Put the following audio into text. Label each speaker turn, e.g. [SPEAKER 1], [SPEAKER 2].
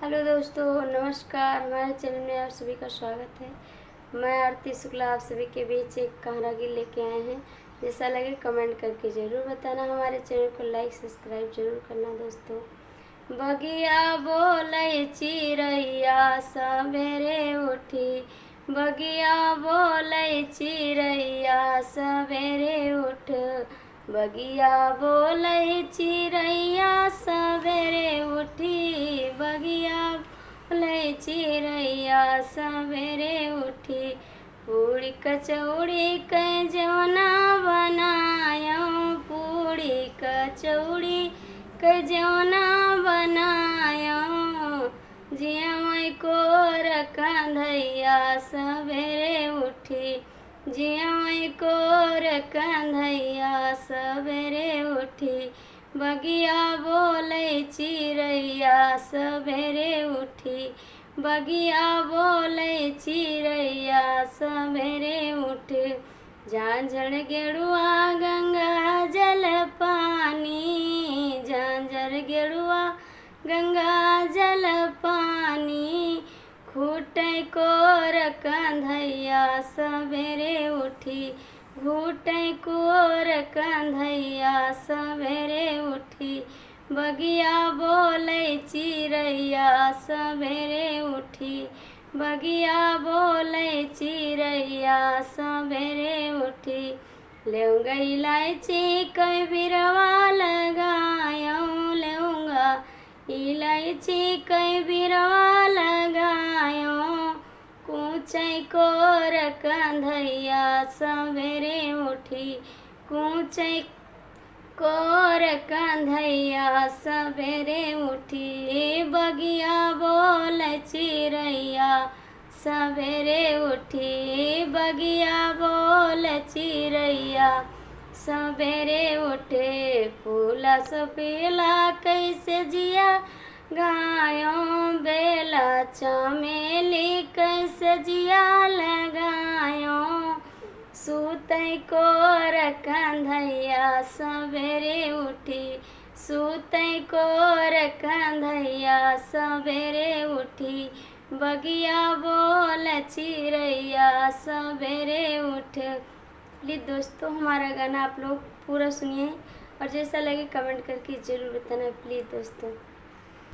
[SPEAKER 1] Hello दोस्तों, नमस्कार। हमारे चैनल में आप सभी का स्वागत है। मैं आरती शुक्ला आप सभी के बीच एक कहाना गीत लेके आए हैं। जैसा लगे कमेंट करके ज़रूर बताना। हमारे चैनल को लाइक सब्सक्राइब जरूर करना दोस्तों। बगिया बोलै चिड़ैया सवेरे उठी, बगिया बोलै चिड़ैया सवेरे उठ, बगिया बोलै चिड़ैया सवेरे उठी, बगिया बोलै चिड़ैया सवेरे उठी। पूरी कचौड़ी के जौना बनायौं, पूरी कचौड़ी के जौना बनायौं, जियमै कोर कंधैया सवेरे उठी, जियमै कोर कंधैया सवेरे उठी। बगिया बोलै चिड़ैया सवेरे उठी, बगिया बोलै चिड़ैया सवेरे उठ। झांझर गेरुआ गंगा जल पानी, झांझर गेरुआ गंगा जल पानी, खूटै कोर कंधैया सवेरे उठी, घूटै कोर कंधैया सवेरे उठी। बगिया बोलै चिड़ैया सवेरे उठी, बगिया बोलै चिड़ैया सवेरे उठी। लेउंगा इलायची कई बिरवा लगायौं, लेउंगा इलायची कई बिरवा लगायौं, कूचै कोर कंधैया सवेरे उठी, कूचै कोर कंधैया सवेरे उठी। बगिया बोलै चिड़ैया सवेरे उठी, बगिया बोलै चिड़ैया सवेरे उठे। फूला सपेला कैसे जिया गायों, बेला चमेली कैसे जिया लगायों, सूतै कोर कंधैया सवेरे उठी, सूतै कोर कंधैया सवेरे उठी। बगिया बोलै चिड़ैया सवेरे उठ। प्लीज़ दोस्तों, हमारा गाना आप लोग पूरा सुनिए और जैसा लगे कमेंट करके ज़रूर बताना प्लीज़ दोस्तों।